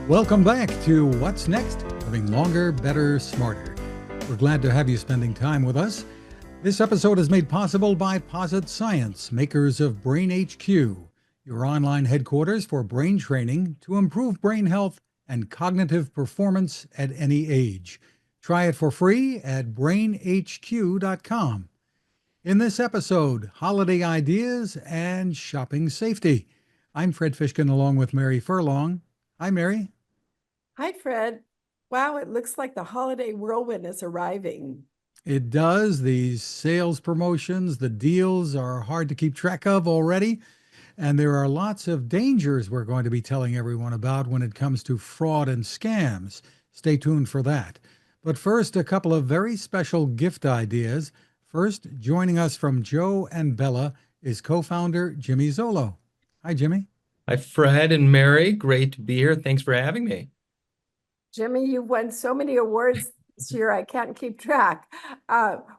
Welcome back to What's Next? Living Longer, Better, Smarter. We're glad to have you spending time with us. This episode is made possible by Posit Science, makers of BrainHQ, your online headquarters for brain training to improve brain health and cognitive performance at any age. Try it for free at brainhq.com. In this episode, holiday ideas and shopping safety. I'm Fred Fishkin along with Mary Furlong. Hi, Mary. Hi, Fred. Wow, it looks like the holiday whirlwind is arriving. It does. These sales promotions, the deals are hard to keep track of already. And there are lots of dangers we're going to be telling everyone about when it comes to fraud and scams. Stay tuned for that. But first, a couple of very special gift ideas. First, joining us from Joe and Bella is co-founder Jimmy Zollo. Hi, Jimmy. Hi, Fred and Mary. Great to be here. Thanks for having me. Jimmy, you've won so many awards this year, I can't keep track.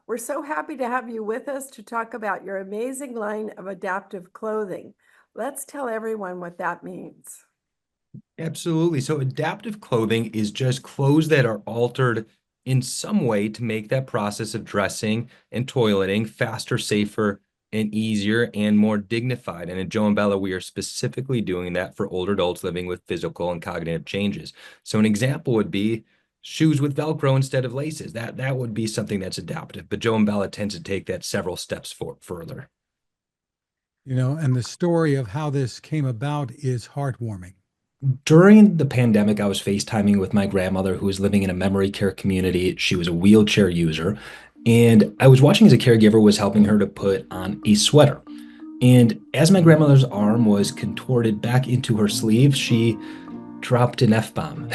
We're so happy to have you with us to talk about your amazing line of adaptive clothing. Let's tell everyone what that means. Absolutely. So adaptive clothing is just clothes that are altered in some way to make that process of dressing and toileting faster, safer, and easier and more dignified. And at Joe and Bella, we are specifically doing that for older adults living with physical and cognitive changes. So an example would be shoes with Velcro instead of laces. That would be something that's adaptive. But Joe and Bella tends to take that several steps further. And the story of how this came about is heartwarming. During the pandemic, I was FaceTiming with my grandmother who was living in a memory care community. She was a wheelchair user. And I was watching as a caregiver was helping her to put on a sweater. And as my grandmother's arm was contorted back into her sleeve, she dropped an F-bomb.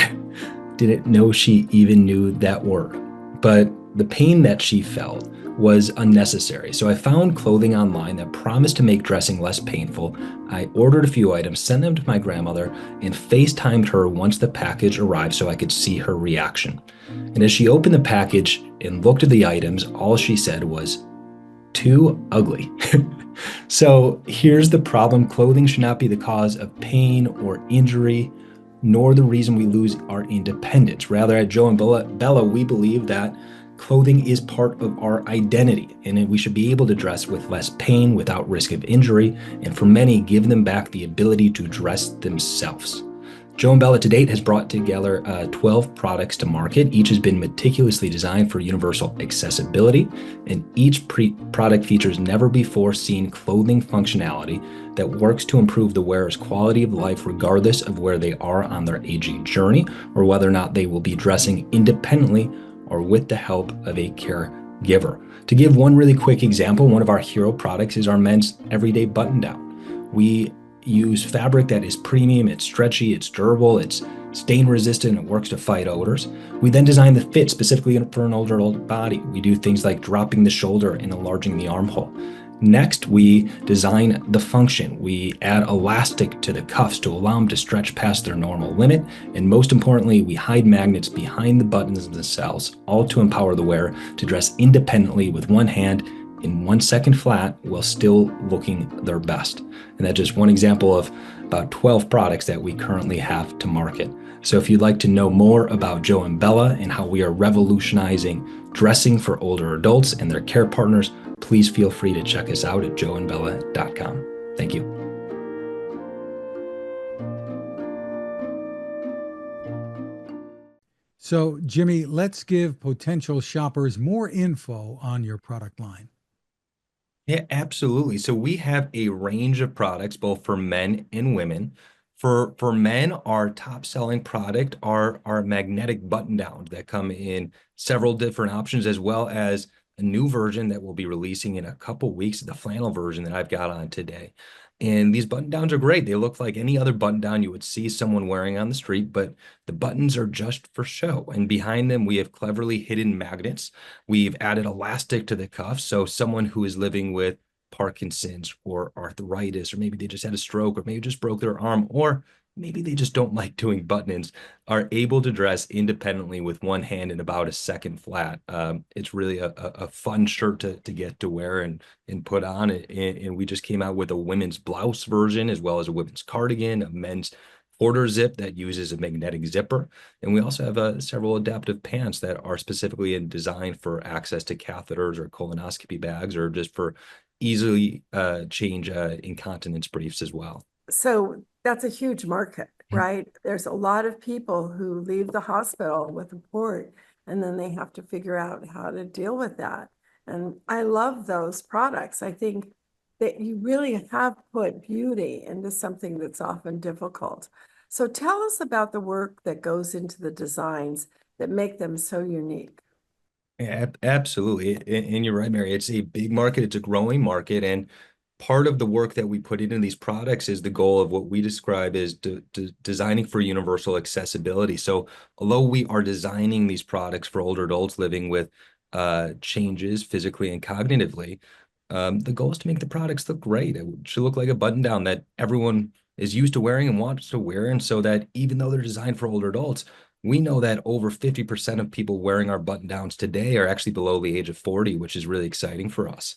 Didn't know she even knew that word. But the pain that she felt was unnecessary. So I found clothing online that promised to make dressing less painful. I ordered a few items, sent them to my grandmother, and FaceTimed her once the package arrived so I could see her reaction. And as she opened the package and looked at the items, all she said was, "Too ugly." So here's the problem. Clothing should not be the cause of pain or injury, nor the reason we lose our independence. Rather, at Joe and Bella, we believe that clothing is part of our identity, and we should be able to dress with less pain without risk of injury, and for many, give them back the ability to dress themselves. Joe and Bella to date has brought together 12 products to market. Each has been meticulously designed for universal accessibility, and each product features never before seen clothing functionality that works to improve the wearer's quality of life regardless of where they are on their aging journey or whether or not they will be dressing independently or with the help of a caregiver. To give one really quick example, one of our hero products is our men's everyday button down. We use fabric that is premium, it's stretchy, it's durable, it's stain resistant, it works to fight odors. We then design the fit specifically for an older adult body. We do things like dropping the shoulder and enlarging the armhole. Next, we design the function. We add elastic to the cuffs to allow them to stretch past their normal limit. And most importantly, we hide magnets behind the buttons themselves, all to empower the wearer to dress independently with one hand in 1 second flat while still looking their best. And that's just one example of about 12 products that we currently have to market. So if you'd like to know more about Joe and Bella and how we are revolutionizing dressing for older adults and their care partners, please feel free to check us out at joeandbella.com. Thank you. So, Jimmy, let's give potential shoppers more info on your product line. Yeah, absolutely. So we have a range of products, both for men and women. For men, our top selling product are our magnetic button downs that come in several different options, as well as a new version that we'll be releasing in a couple weeks, the flannel version that I've got on today. And these button downs are great. They look like any other button down you would see someone wearing on the street, but the buttons are just for show. And behind them, we have cleverly hidden magnets. We've added elastic to the cuffs, so someone who is living with Parkinson's or arthritis, or maybe they just had a stroke, or maybe just broke their arm, or maybe they just don't like doing button-ins, are able to dress independently with one hand in about a second flat. It's really a fun shirt to get to wear and put on. And we just came out with a women's blouse version, as well as a women's cardigan, a men's quarter zip that uses a magnetic zipper. And we also have several adaptive pants that are specifically designed for access to catheters or colonoscopy bags, or just for easily change incontinence briefs as well. So that's a huge market, right? There's a lot of people who leave the hospital with a port, and then they have to figure out how to deal with that. And I love those products. I think that you really have put beauty into something that's often difficult. So tell us about the work that goes into the designs that make them so unique. Absolutely. And you're right, Mary. It's a big market. It's a growing market. And part of the work that we put into these products is the goal of what we describe as designing for universal accessibility. So although we are designing these products for older adults living with changes physically and cognitively, the goal is to make the products look great. It should look like a button down that everyone is used to wearing and wants to wear. And so that even though they're designed for older adults, we know that over 50% of people wearing our button downs today are actually below the age of 40, which is really exciting for us.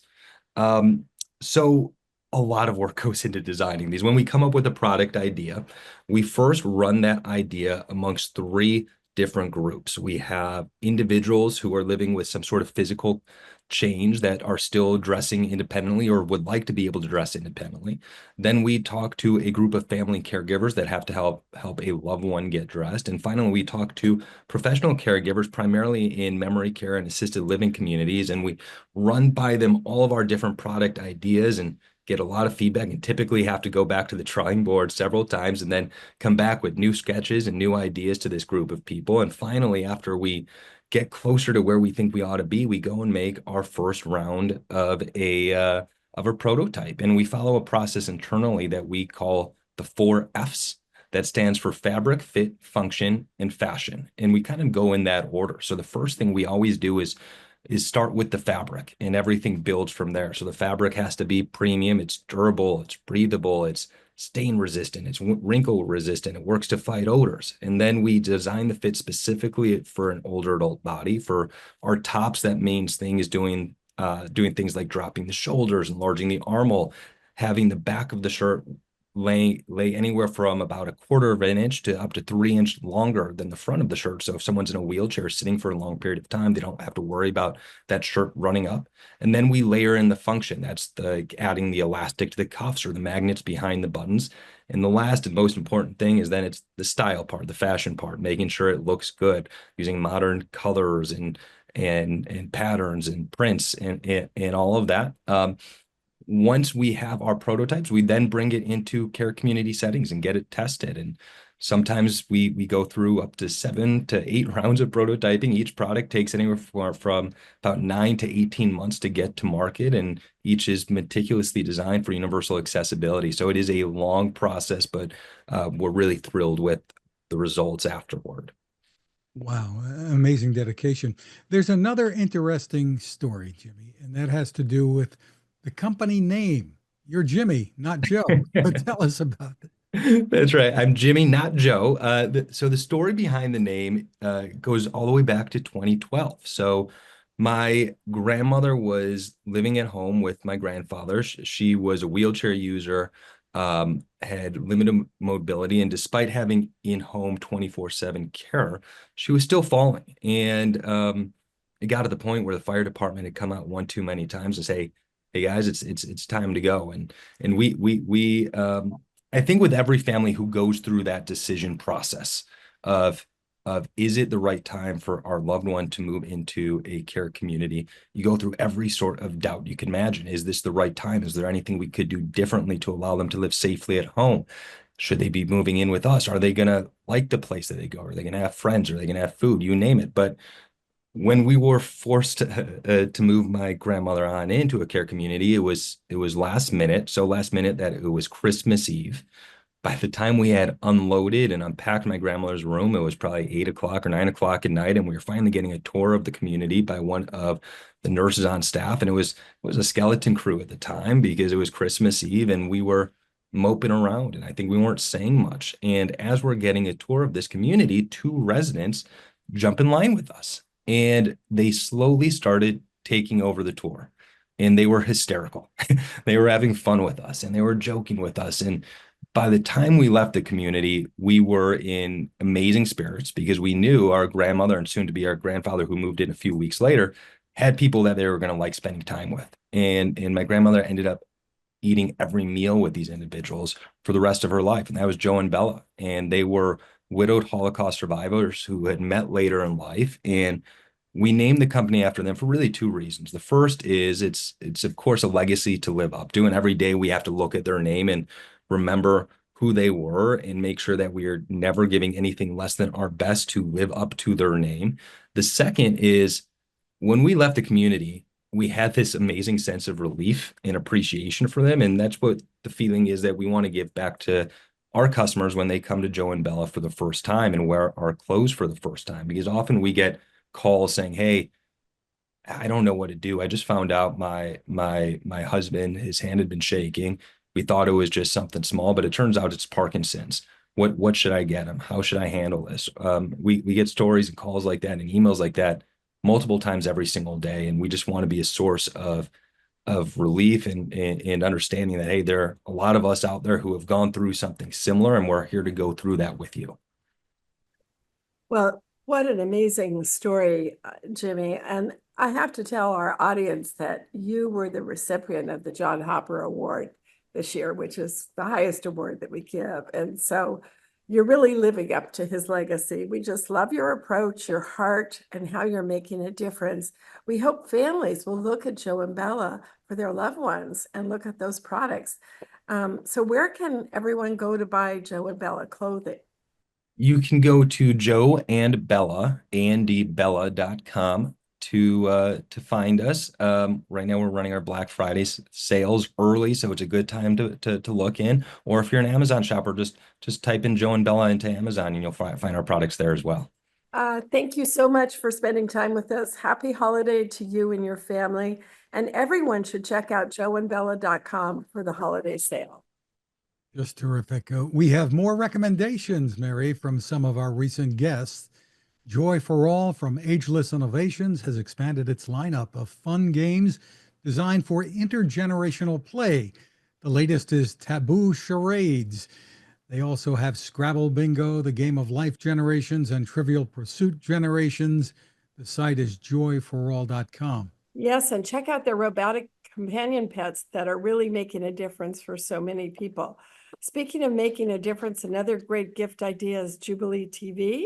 Um, so a lot of work goes into designing these. When we come up with a product idea, we first run that idea amongst three different groups. We have individuals who are living with some sort of physical change that are still dressing independently or would like to be able to dress independently. Then we talk to a group of family caregivers that have to help a loved one get dressed. And finally, we talk to professional caregivers, primarily in memory care and assisted living communities. And we run by them all of our different product ideas and get a lot of feedback, and typically have to go back to the drawing board several times and then come back with new sketches and new ideas to this group of people. And finally, after we get closer to where we think we ought to be, we go and make our first round of a prototype. And we follow a process internally that we call the 4 Fs. That stands for fabric, fit, function, and fashion. And we kind of go in that order. So the first thing we always do is start with the fabric, and everything builds from there. So the fabric has to be premium, it's durable, it's breathable, it's stain resistant, it's wrinkle resistant, it works to fight odors. And then we design the fit specifically for an older adult body. For our tops, that means thing is doing things like dropping the shoulders, enlarging the armhole, having the back of the shirt lay anywhere from about 1/4 of an inch to up to 3 inch longer than the front of the shirt. So if someone's in a wheelchair sitting for a long period of time, they don't have to worry about that shirt running up. And then we layer in the function. That's adding the elastic to the cuffs or the magnets behind the buttons. And the last and most important thing is then it's the style part, the fashion part, making sure it looks good, using modern colors and patterns and prints and all of that. Once we have our prototypes, we then bring it into care community settings and get it tested. And sometimes we go through up to 7 to 8 rounds of prototyping. Each product takes anywhere from about 9 to 18 months to get to market, and each is meticulously designed for universal accessibility. So it is a long process, but we're really thrilled with the results afterward. Wow, amazing dedication. There's another interesting story, Jimmy, and that has to do with the company name. You're Jimmy, not Joe. But tell us about it. That's right. I'm Jimmy, not Joe. So the story behind the name goes all the way back to 2012. So my grandmother was living at home with my grandfather. She was a wheelchair user, had limited mobility, and despite having in-home 24/7 care, she was still falling. And it got to the point where the fire department had come out one too many times to say, "Hey guys, it's time to go." And we I think with every family who goes through that decision process of is it the right time for our loved one to move into a care community, you go through every sort of doubt you can imagine. Is this the right time? Is there anything we could do differently to allow them to live safely at home? Should they be moving in with us? Are they going to like the place that they go? Are they going to have friends? Are they going to have food? You name it. But when we were forced to move my grandmother on into a care community, it was last minute. So last minute that it was Christmas Eve. By the time we had unloaded and unpacked my grandmother's room, it was probably 8 o'clock or 9 o'clock at night, and we were finally getting a tour of the community by one of the nurses on staff. And it was a skeleton crew at the time because it was Christmas Eve, and we were moping around, and I think we weren't saying much. And as we're getting a tour of this community, 2 residents jump in line with us. And they slowly started taking over the tour, and they were hysterical. They were having fun with us, and they were joking with us. And By the time we left the community, we were in amazing spirits because we knew our grandmother and soon to be our grandfather, who moved in a few weeks later, had people that they were going to like spending time with. And my grandmother ended up eating every meal with these individuals for the rest of her life. And that was Joe and Bella. And they were widowed Holocaust survivors who had met later in life. And we named the company after them for really two reasons. The first is it's of course a legacy to live up to. And every day we have to look at their name and remember who they were and make sure that we are never giving anything less than our best to live up to their name. The second is when we left the community, we had this amazing sense of relief and appreciation for them. And that's what the feeling is that we want to give back to our customers when they come to Joe and Bella for the first time and wear our clothes for the first time. Because often we get calls saying, hey, I don't know what to do. I just found out my husband, his hand had been shaking. We thought it was just something small, but it turns out it's Parkinson's. What should I get him? How should I handle this? We get stories and calls like that and emails like that multiple times every single day, and we just want to be a source of relief and understanding that, hey, there are a lot of us out there who have gone through something similar, and we're here to go through that with you. Well, what an amazing story, Jimmy. And I have to tell our audience that you were the recipient of the John Hopper Award this year, which is the highest award that we give. And so you're really living up to his legacy. We just love your approach, your heart, and how you're making a difference. We hope families will look at Joe and Bella for their loved ones and look at those products. So where can everyone go to buy Joe and Bella clothing? You can go to Joe and Bella, andbella.com to find us. Right now we're running our Black Friday sales early, so it's a good time to look in. Or if you're an Amazon shopper, just type in Joe and Bella into Amazon and you'll find our products there as well. Thank you so much for spending time with us. Happy holiday to you and your family. And everyone should check out joeandbella.com for the holiday sale. Just terrific. We have more recommendations, Mary, from some of our recent guests. Joy for All from Ageless Innovations has expanded its lineup of fun games designed for intergenerational play. The latest is Taboo Charades. They also have Scrabble Bingo, the Game of Life Generations, and Trivial Pursuit Generations. The site is joyforall.com. Yes, and check out their robotic companion pets that are really making a difference for so many people. Speaking of making a difference, another great gift idea is Jubilee TV.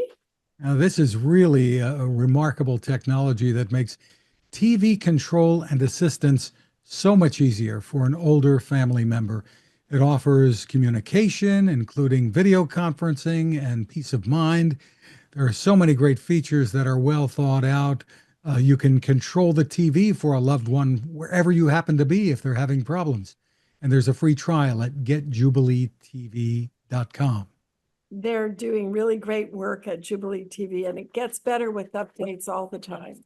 Now, this is really a remarkable technology that makes TV control and assistance so much easier for an older family member. It offers communication, including video conferencing and peace of mind. There are so many great features that are well thought out. You can control the TV for a loved one wherever you happen to be if they're having problems. And there's a free trial at getjubileetv.com. They're doing really great work at Jubilee TV, and it gets better with updates all the time.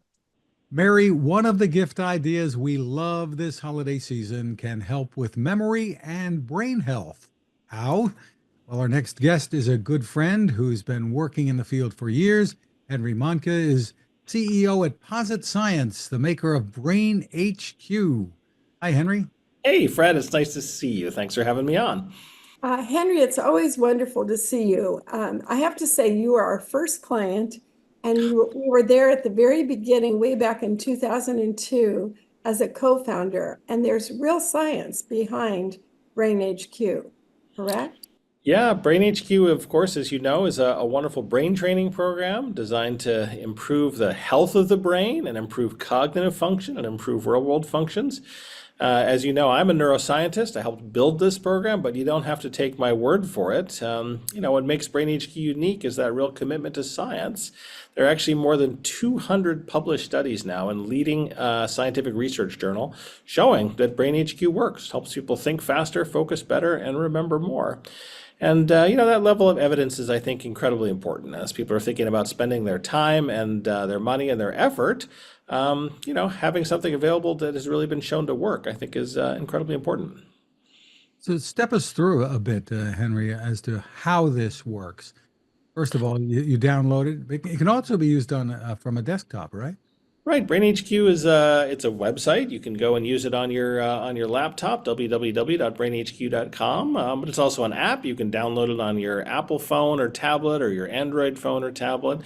Mary, one of the gift ideas we love this holiday season can help with memory and brain health. How? Well, our next guest is a good friend who's been working in the field for years. Henry Mahncke is CEO at Posit Science, the maker of BrainHQ. Hi, Henry. Hey, Fred, it's nice to see you. Thanks for having me on. Henry, it's always wonderful to see you. I have to say, you are our first client, and we were there at the very beginning, way back in 2002, as a co-founder. And there's real science behind BrainHQ, correct? Yeah, BrainHQ, of course, as you know, is a wonderful brain training program designed to improve the health of the brain and improve cognitive function and improve real-world functions. As you know, I'm a neuroscientist. I helped build this program, but you don't have to take my word for it. What makes BrainHQ unique is that real commitment to science. There are actually more than 200 published studies now in leading scientific research journal showing that BrainHQ works, helps people think faster, focus better, and remember more. And that level of evidence is, I think, incredibly important as people are thinking about spending their time and their money and their effort. Having something available that has really been shown to work, I think, is incredibly important. So step us through a bit, Henry, as to how this works. First of all, you download it. It can also be used on from a desktop, right? Right, BrainHQ is it's a website. You can go and use it on your laptop, www.brainhq.com. But it's also an app. You can download it on your Apple phone or tablet or your Android phone or tablet.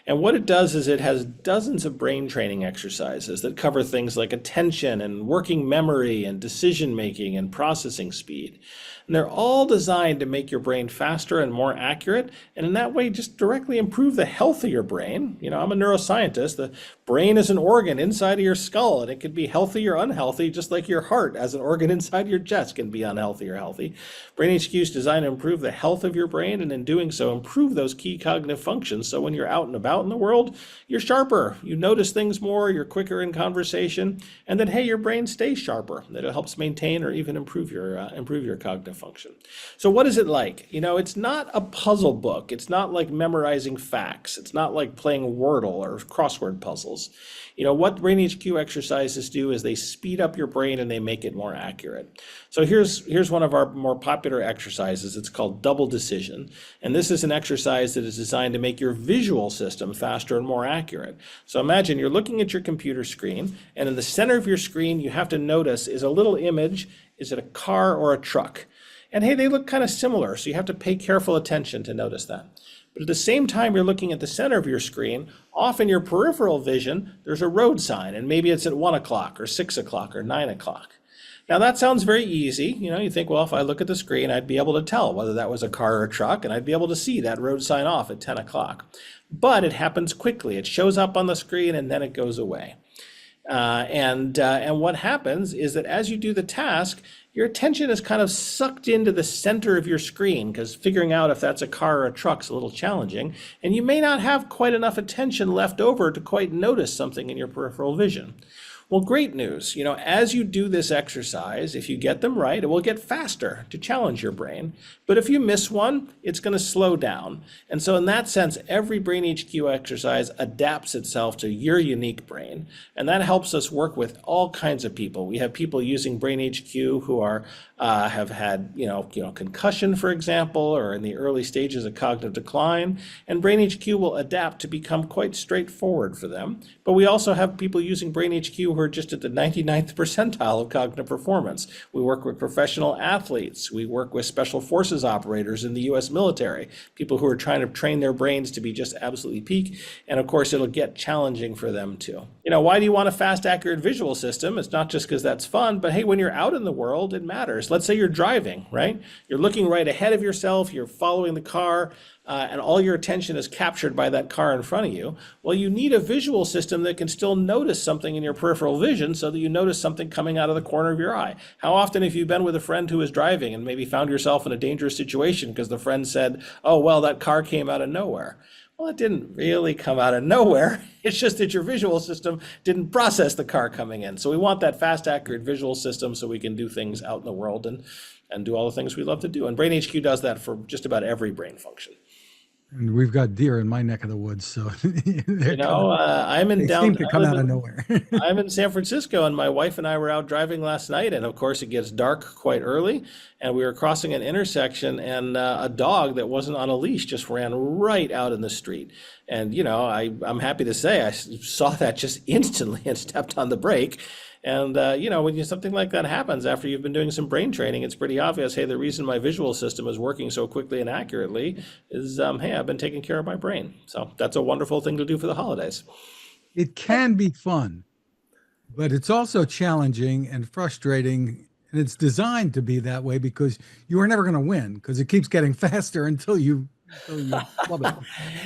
And what it does is it has dozens of brain training exercises that cover things like attention and working memory and decision making and processing speed. And they're all designed to make your brain faster and more accurate, and in that way, just directly improve the health of your brain. I'm a neuroscientist. The brain is an organ inside of your skull, and it can be healthy or unhealthy, just like your heart as an organ inside your chest can be unhealthy or healthy. BrainHQ is designed to improve the health of your brain, and in doing so, improve those key cognitive functions. So when you're out and about in the world, you're sharper, you notice things more, you're quicker in conversation, and then hey, your brain stays sharper. That it helps maintain or even improve your cognitive function. So what is it like? It's not a puzzle book. It's not like memorizing facts. It's not like playing Wordle or crossword puzzles. What BrainHQ exercises do is they speed up your brain and they make it more accurate. So here's one of our more popular exercises. It's called double decision. And this is an exercise that is designed to make your visual system faster and more accurate. So imagine you're looking at your computer screen, and in the center of your screen, you have to notice is a little image. Is it a car or a truck? And hey, they look kind of similar, so you have to pay careful attention to notice that. But at the same time you're looking at the center of your screen, off in your peripheral vision, there's a road sign, and maybe it's at 1 o'clock or 6 o'clock or 9 o'clock. Now that sounds very easy. You think, well, if I look at the screen, I'd be able to tell whether that was a car or a truck, and I'd be able to see that road sign off at 10 o'clock. But it happens quickly. It shows up on the screen and then it goes away. And what happens is that as you do the task, your attention is kind of sucked into the center of your screen, because figuring out if that's a car or a truck is a little challenging, and you may not have quite enough attention left over to quite notice something in your peripheral vision. Well, great news. As you do this exercise, if you get them right, it will get faster to challenge your brain. But if you miss one, it's going to slow down. And so in that sense, every BrainHQ exercise adapts itself to your unique brain. And that helps us work with all kinds of people. We have people using BrainHQ who have had, concussion, for example, or in the early stages of cognitive decline. And BrainHQ will adapt to become quite straightforward for them. But we also have people using BrainHQ who are just at the 99th percentile of cognitive performance. We work with professional athletes. We work with special forces operators in the US military, people who are trying to train their brains to be just absolutely peak. And of course, it'll get challenging for them too. Why do you want a fast, accurate visual system? It's not just because that's fun, but hey, when you're out in the world, it matters. Let's say you're driving, right? You're looking right ahead of yourself, you're following the car, and all your attention is captured by that car in front of you. Well, you need a visual system that can still notice something in your peripheral vision so that you notice something coming out of the corner of your eye. How often have you been with a friend who was driving and maybe found yourself in a dangerous situation because the friend said, oh, well, that car came out of nowhere? Well, it didn't really come out of nowhere. It's just that your visual system didn't process the car coming in. So we want that fast, accurate visual system so we can do things out in the world and do all the things we love to do. And BrainHQ does that for just about every brain function. And we've got deer in my neck of the woods, so I'm in they seem to come out of nowhere. I'm in San Francisco, and my wife and I were out driving last night, and of course it gets dark quite early, and we were crossing an intersection, and a dog that wasn't on a leash just ran right out in the street. And I'm happy to say I saw that just instantly and stepped on the brake. And, when something like that happens after you've been doing some brain training, it's pretty obvious, hey, the reason my visual system is working so quickly and accurately is, hey, I've been taking care of my brain. So that's a wonderful thing to do for the holidays. It can be fun, but it's also challenging and frustrating. And it's designed to be that way because you are never going to win because it keeps getting faster until you love it.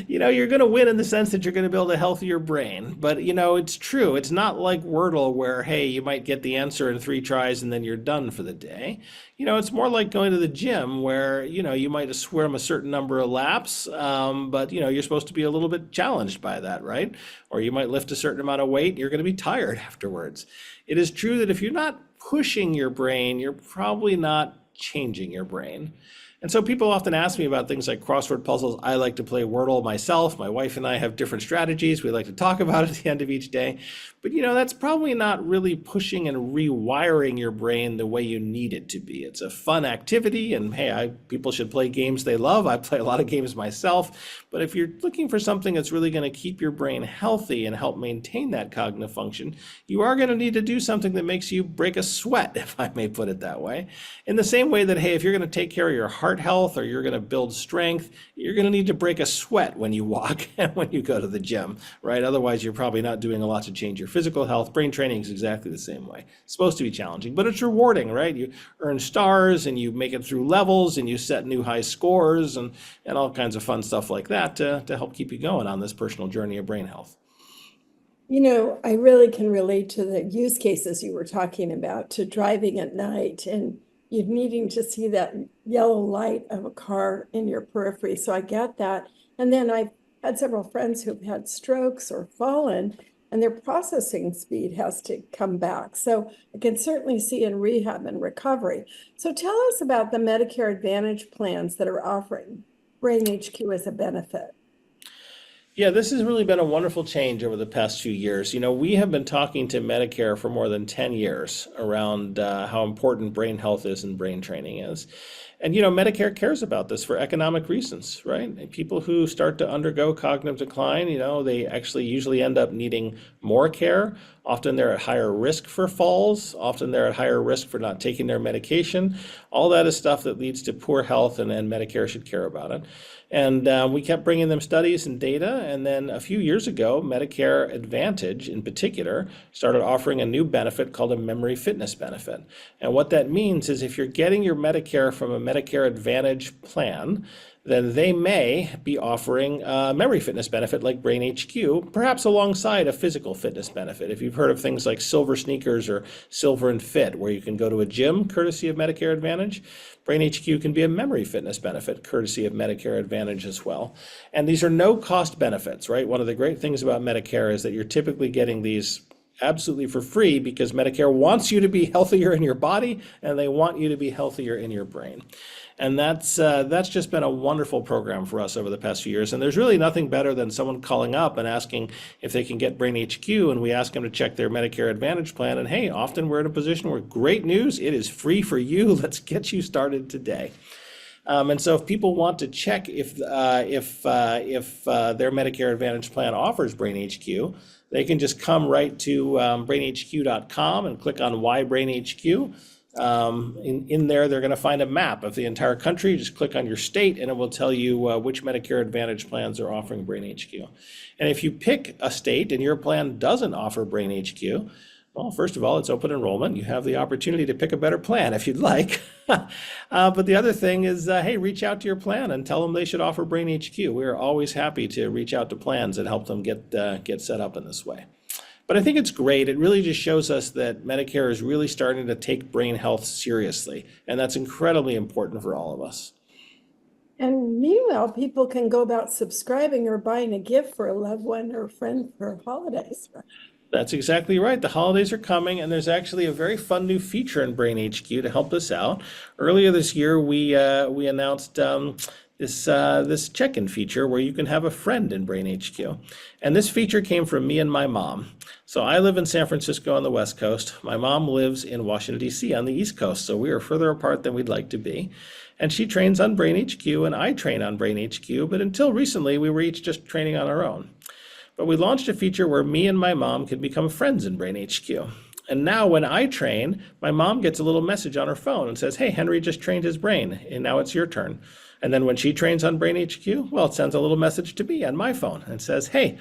You're going to win in the sense that you're going to build a healthier brain. But, it's true. It's not like Wordle where, hey, you might get the answer in 3 tries and then you're done for the day. It's more like going to the gym where, you might swim a certain number of laps, but, you're supposed to be a little bit challenged by that, right? Or you might lift a certain amount of weight and you're going to be tired afterwards. It is true that if you're not pushing your brain, you're probably not changing your brain. And so people often ask me about things like crossword puzzles. I like to play Wordle myself. My wife and I have different strategies we like to talk about at the end of each day. But that's probably not really pushing and rewiring your brain the way you need it to be. It's a fun activity, and hey, people should play games they love. I play a lot of games myself. But if you're looking for something that's really going to keep your brain healthy and help maintain that cognitive function, you are going to need to do something that makes you break a sweat, if I may put it that way. In the same way that, hey, if you're going to take care of your heart health or you're going to build strength, you're going to need to break a sweat when you walk and when you go to the gym, right? Otherwise, you're probably not doing a lot to change your physical health. Brain training is exactly the same way. It's supposed to be challenging, but it's rewarding, right? You earn stars and you make it through levels and you set new high scores and all kinds of fun stuff like that to help keep you going on this personal journey of brain health. I really can relate to the use cases you were talking about, to driving at night and you needing to see that yellow light of a car in your periphery. So I get that. And then I've had several friends who've had strokes or fallen, and their processing speed has to come back. So I can certainly see in rehab and recovery. So tell us about the Medicare Advantage plans that are offering BrainHQ as a benefit. Yeah, this has really been a wonderful change over the past few years. We have been talking to Medicare for more than 10 years around how important brain health is and brain training is. And, Medicare cares about this for economic reasons, right? And people who start to undergo cognitive decline, they actually usually end up needing more care. Often they're at higher risk for falls. Often they're at higher risk for not taking their medication. All that is stuff that leads to poor health, and Medicare should care about it. And we kept bringing them studies and data. And then a few years ago, Medicare Advantage in particular started offering a new benefit called a memory fitness benefit. And what that means is if you're getting your Medicare from a Medicare Advantage plan, then they may be offering a memory fitness benefit like BrainHQ, perhaps alongside a physical fitness benefit. If you've heard of things like Silver Sneakers or Silver and Fit, where you can go to a gym courtesy of Medicare Advantage, BrainHQ can be a memory fitness benefit courtesy of Medicare Advantage as well. And these are no-cost benefits, right? One of the great things about Medicare is that you're typically getting these absolutely for free because Medicare wants you to be healthier in your body and they want you to be healthier in your brain. And that's just been a wonderful program for us over the past few years. And there's really nothing better than someone calling up and asking if they can get BrainHQ, and we ask them to check their Medicare Advantage plan. And hey, often we're in a position where great news, it is free for you. Let's get you started today. And so if people want to check if their Medicare Advantage plan offers BrainHQ, they can just come right to brainhq.com and click on Why BrainHQ. In there, they're going to find a map of the entire country. Just click on your state and it will tell you which Medicare Advantage plans are offering BrainHQ. And if you pick a state and your plan doesn't offer BrainHQ, well, first of all, it's open enrollment. You have the opportunity to pick a better plan if you'd like. But the other thing is, hey, reach out to your plan and tell them they should offer BrainHQ. We are always happy to reach out to plans and help them get set up in this way. But I think it's great. It really just shows us that Medicare is really starting to take brain health seriously. And that's incredibly important for all of us. And meanwhile, people can go about subscribing or buying a gift for a loved one or a friend for holidays. That's exactly right. The holidays are coming, and there's actually a very fun new feature in BrainHQ to help us out. Earlier this year, we announced this check-in feature where you can have a friend in BrainHQ. And this feature came from me and my mom. So I live in San Francisco on the West Coast. My mom lives in Washington, D.C. on the East Coast, so we are further apart than we'd like to be. And she trains on BrainHQ, and I train on BrainHQ, but until recently, we were each just training on our own. But we launched a feature where me and my mom can become friends in BrainHQ. And now when I train, my mom gets a little message on her phone and says, hey, Henry just trained his brain, and now it's your turn. And then when she trains on BrainHQ, well, it sends a little message to me on my phone and says, hey,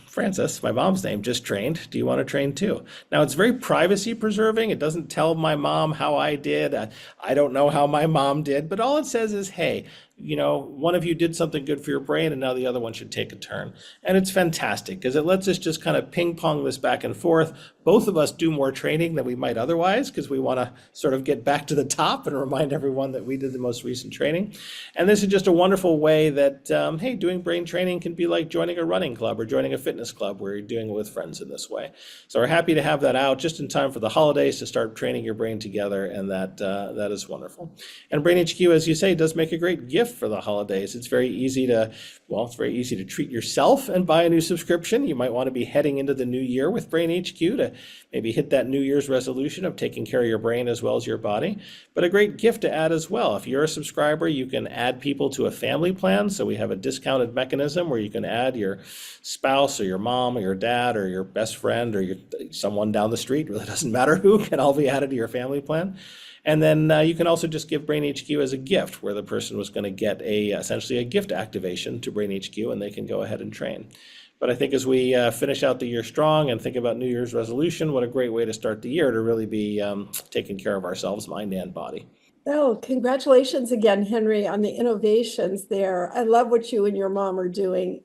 Francis, my mom's name, just trained. Do you want to train too? Now, it's very privacy preserving. It doesn't tell my mom how I did. I don't know how my mom did, but all it says is, hey, one of you did something good for your brain and now the other one should take a turn. And it's fantastic because it lets us just kind of ping pong this back and forth. Both of us do more training than we might otherwise because we want to sort of get back to the top and remind everyone that we did the most recent training. And this is just a wonderful way that, hey, doing brain training can be like joining a running club or joining a fitness club where you're doing it with friends in this way. So we're happy to have that out just in time for the holidays to start training your brain together, and that is wonderful. And BrainHQ, as you say, does make a great gift for the holidays. It's very easy to treat yourself and buy a new subscription. You might want to be heading into the new year with BrainHQ to maybe hit that New Year's resolution of taking care of your brain as well as your body. But a great gift to add as well. If you're a subscriber, you can add people to a family plan. So we have a discounted mechanism where you can add your spouse or your mom or your dad or your best friend or someone down the street, really doesn't matter who, can all be added to your family plan. And then you can also just give BrainHQ as a gift, where the person was going to get essentially a gift activation to BrainHQ, and they can go ahead and train. But I think as we finish out the year strong and think about New Year's resolution, what a great way to start the year to really be taking care of ourselves, mind and body. Oh, congratulations again, Henry, on the innovations there. I love what you and your mom are doing.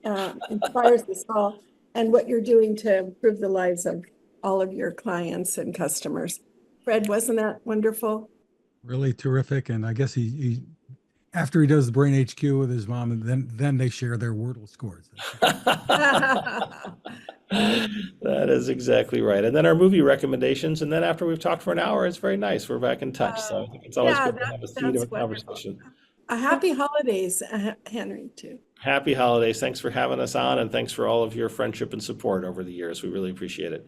Inspires us all, and what you're doing to improve the lives of all of your clients and customers. Fred, wasn't that wonderful? Really terrific. And I guess he after he does the BrainHQ with his mom, and then they share their Wordle scores. That is exactly right. And then our movie recommendations. And then after we've talked for an hour, it's very nice. We're back in touch. So I think it's always good to have a seed of a conversation. Happy holidays, Henry, too. Happy holidays. Thanks for having us on. And thanks for all of your friendship and support over the years. We really appreciate it.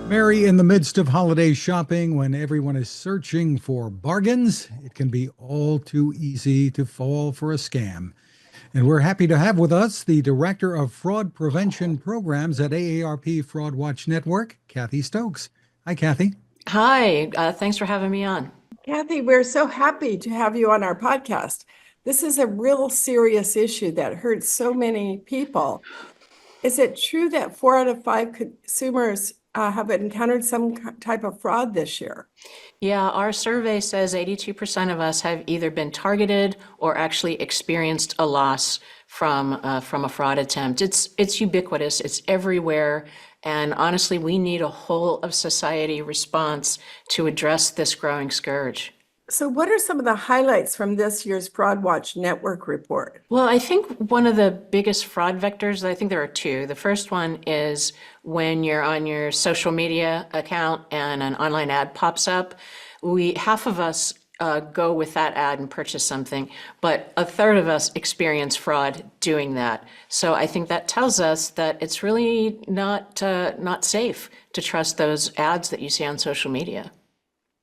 Mary, in the midst of holiday shopping, when everyone is searching for bargains, it can be all too easy to fall for a scam. And we're happy to have with us the Director of Fraud Prevention Programs at AARP Fraud Watch Network, Kathy Stokes. Hi, Kathy. Hi, thanks for having me on. Kathy, we're so happy to have you on our podcast. This is a real serious issue that hurts so many people. Is it true that 4 out of 5 consumers have encountered some type of fraud this year? Yeah, our survey says 82% of us have either been targeted or actually experienced a loss from a fraud attempt. It's ubiquitous, it's everywhere, and honestly, we need a whole of society response to address this growing scourge. So what are some of the highlights from this year's Fraud Watch Network report? Well, I think one of the biggest fraud vectors, I think there are two. The first one is when you're on your social media account and an online ad pops up. Half of us go with that ad and purchase something, but a third of us experience fraud doing that. So I think that tells us that it's really not safe to trust those ads that you see on social media.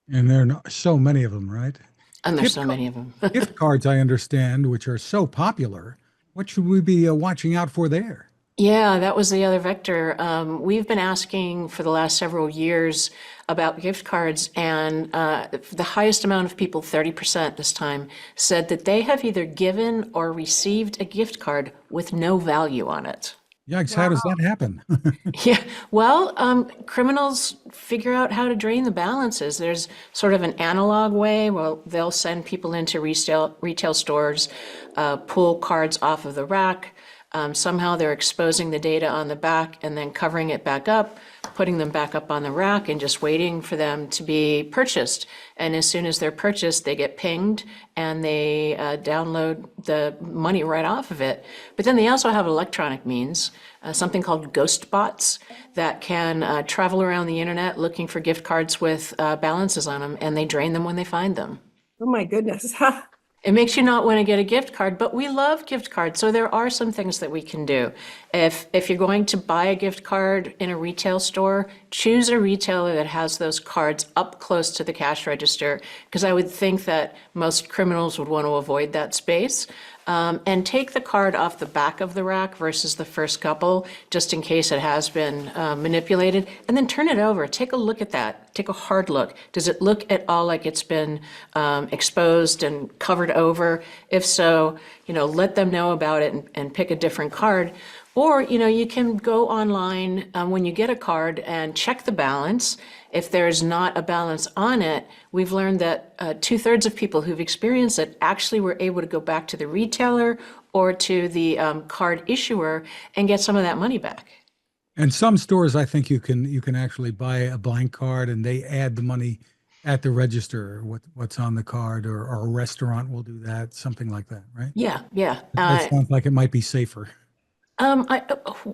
And there are so many of them, right? And there's so many of them. Gift cards, I understand, which are so popular. What should we be watching out for there? Yeah, that was the other vector. We've been asking for the last several years about gift cards, and the highest amount of people, 30% this time, said that they have either given or received a gift card with no value on it. Yikes, how does that happen? Yeah, well, criminals figure out how to drain the balances. There's sort of an analog way. Well, they'll send people into retail stores, pull cards off of the rack. Somehow they're exposing the data on the back and then covering it back up, putting them back up on the rack and just waiting for them to be purchased. And as soon as they're purchased, they get pinged and they download the money right off of it. But then they also have electronic means, something called ghost bots that can travel around the internet looking for gift cards with balances on them, and they drain them when they find them. Oh my goodness. It makes you not want to get a gift card, but we love gift cards. So there are some things that we can do. If you're going to buy a gift card in a retail store, choose a retailer that has those cards up close to the cash register, because I would think that most criminals would want to avoid that space. And take the card off the back of the rack versus the first couple, just in case it has been manipulated, and then turn it over. Take a look at that. Take a hard look. Does it look at all like it's been exposed and covered over? If so, let them know about it and pick a different card. Or, you can go online when you get a card and check the balance. If there's not a balance on it, we've learned that 2/3 of people who've experienced it actually were able to go back to the retailer or to the card issuer and get some of that money back. And some stores, I think you can actually buy a blank card and they add the money at the register, what's on the card, or a restaurant will do that, something like that, right? Yeah, yeah. That sounds like it might be safer.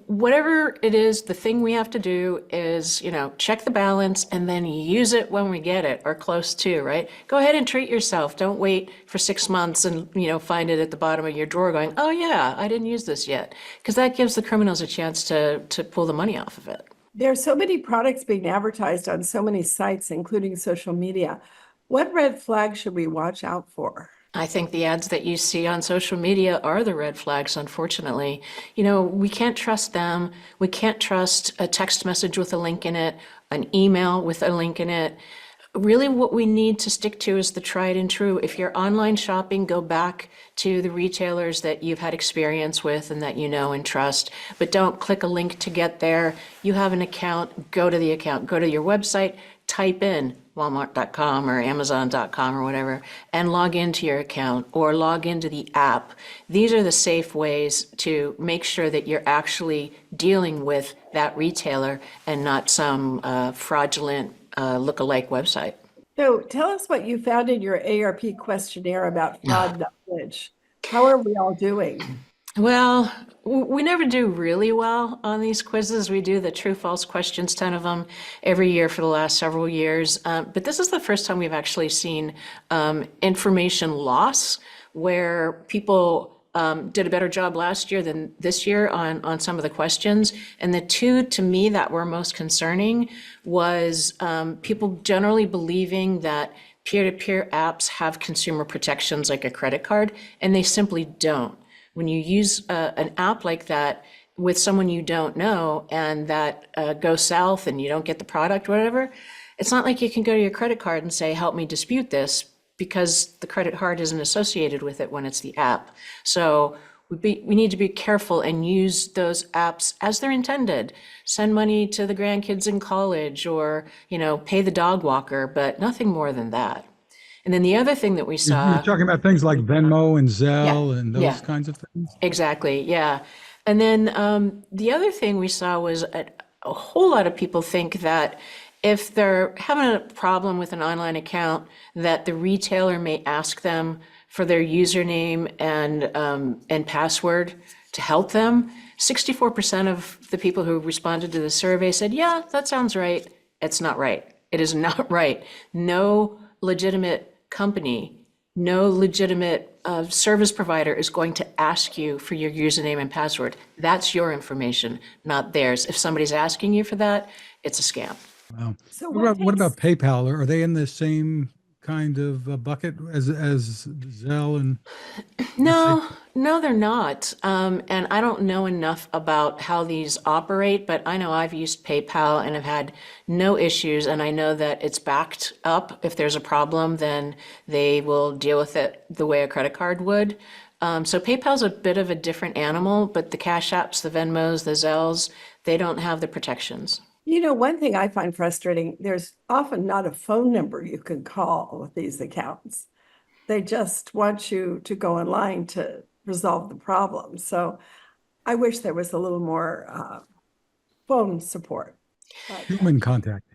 Whatever it is, the thing we have to do is, check the balance and then use it when we get it or close to, right? Go ahead and treat yourself. Don't wait for 6 months and, find it at the bottom of your drawer going, oh yeah, I didn't use this yet. Because that gives the criminals a chance to pull the money off of it. There are so many products being advertised on so many sites, including social media. What red flags should we watch out for? I think the ads that you see on social media are the red flags, unfortunately. We can't trust them. We can't trust a text message with a link in it, an email with a link in it. Really, what we need to stick to is the tried and true. If you're online shopping, go back to the retailers that you've had experience with and that you know and trust. But don't click a link to get there. You have an account, go to the account, go to your website, type in Walmart.com or Amazon.com or whatever, and log into your account or log into the app. These are the safe ways to make sure that you're actually dealing with that retailer and not some fraudulent look-alike website. So tell us what you found in your ARP questionnaire about fraud knowledge. How are we all doing? Well, we never do really well on these quizzes. We do the true false questions, 10 of them every year for the last several years. But this is the first time we've actually seen information loss where people did a better job last year than this year on some of the questions. And the two to me that were most concerning was people generally believing that peer-to-peer apps have consumer protections like a credit card, and they simply don't. When you use an app like that with someone you don't know and that goes south and you don't get the product, whatever, it's not like you can go to your credit card and say, help me dispute this, because the credit card isn't associated with it when it's the app. So we need to be careful and use those apps as they're intended. Send money to the grandkids in college or, pay the dog walker, but nothing more than that. And then the other thing that we saw. You're talking about things like Venmo and Zelle and those kinds of things? Exactly, yeah. And then the other thing we saw was a whole lot of people think that if they're having a problem with an online account, that the retailer may ask them for their username and password to help them. 64% of the people who responded to the survey said, yeah, that sounds right. It's not right. It is not right. No legitimate company, no legitimate service provider is going to ask you for your username and password. That's your information, not theirs. If somebody's asking you for that, it's a scam. Wow. So What about PayPal? Are they in the same kind of bucket as Zelle and? No, they're not. And I don't know enough about how these operate, but I know I've used PayPal and have had no issues. And I know that it's backed up. If there's a problem, then they will deal with it the way a credit card would. So PayPal's a bit of a different animal, but the Cash Apps, the Venmos, the Zelles, they don't have the protections. One thing I find frustrating, there's often not a phone number you can call with these accounts. They just want you to go online to resolve the problem. So I wish there was a little more phone support. Human contact.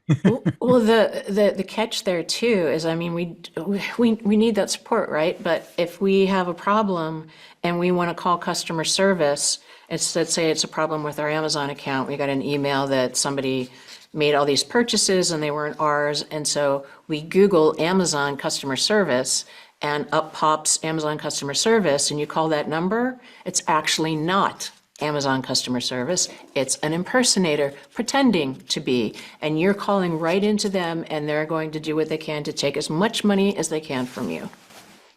Well, the catch there too is, we need that support, right? But if we have a problem and we want to call customer service, let's say it's a problem with our Amazon account. We got an email that somebody made all these purchases and they weren't ours. And so we Google Amazon customer service and up pops Amazon customer service and you call that number. It's actually not Amazon customer service. It's an impersonator pretending to be, and you're calling right into them and they're going to do what they can to take as much money as they can from you.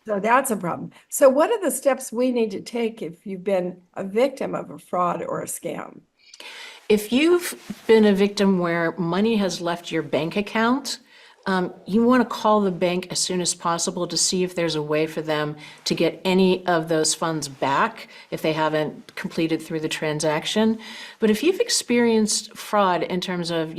So that's a problem. So what are the steps we need to take if you've been a victim of a fraud or a scam? If you've been a victim where money has left your bank account, you want to call the bank as soon as possible to see if there's a way for them to get any of those funds back if they haven't completed through the transaction. But if you've experienced fraud in terms of,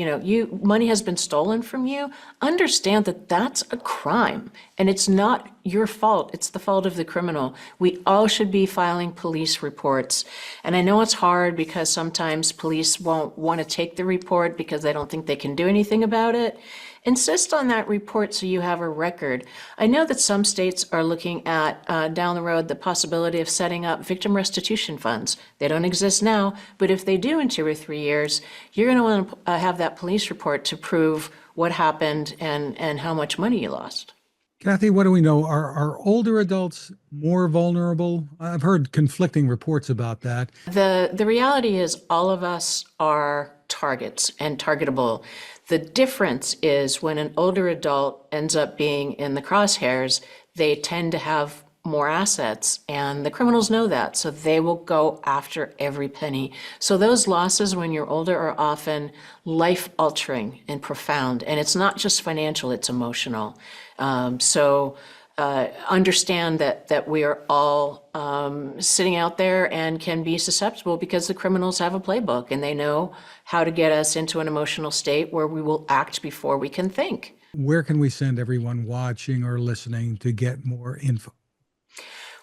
money has been stolen from you, understand that that's a crime and it's not your fault. It's the fault of the criminal. We all should be filing police reports. And I know it's hard because sometimes police won't want to take the report because they don't think they can do anything about it. Insist on that report so you have a record. I know that some states are looking at down the road the possibility of setting up victim restitution funds. They don't exist now, but if they do in 2 or 3 years, you're going to want to have that police report to prove what happened and how much money you lost. Kathy, what do we know? Are older adults more vulnerable? I've heard conflicting reports about that. The reality is all of us are targets and targetable. The difference is when an older adult ends up being in the crosshairs, they tend to have more assets, and the criminals know that, so they will go after every penny. So those losses when you're older are often life-altering and profound, and it's not just financial, it's emotional. Understand that we are all sitting out there and can be susceptible because the criminals have a playbook and they know how to get us into an emotional state where we will act before we can think. Where can we send everyone watching or listening to get more info?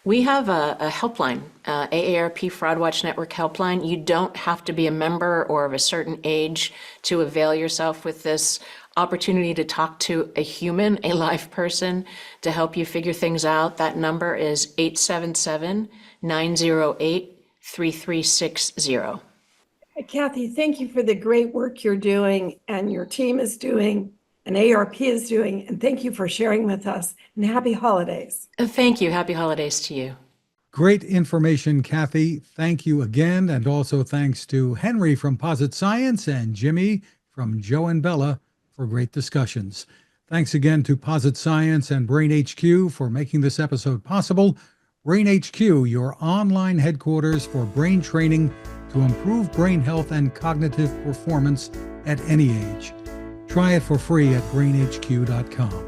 We have a helpline, AARP Fraud Watch Network helpline. You don't have to be a member or of a certain age to avail yourself with this opportunity to talk to a human, a live person, to help you figure things out. That number is 877-908-3360. Kathy, thank you for the great work you're doing and your team is doing and AARP is doing. And thank you for sharing with us. And happy holidays. Thank you. Happy holidays to you. Great information, Kathy. Thank you again. And also thanks to Henry from Posit Science and Jimmy from Joe and Bella for great discussions. Thanks again to Posit Science and BrainHQ for making this episode possible. BrainHQ, your online headquarters for brain training to improve brain health and cognitive performance at any age. Try it for free at brainhq.com.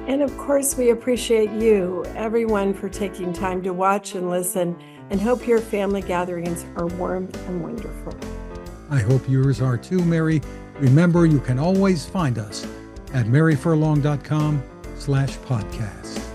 And of course, we appreciate you, everyone, for taking time to watch and listen, and hope your family gatherings are warm and wonderful. I hope yours are too, Mary. Remember, you can always find us at maryfurlong.com/podcast.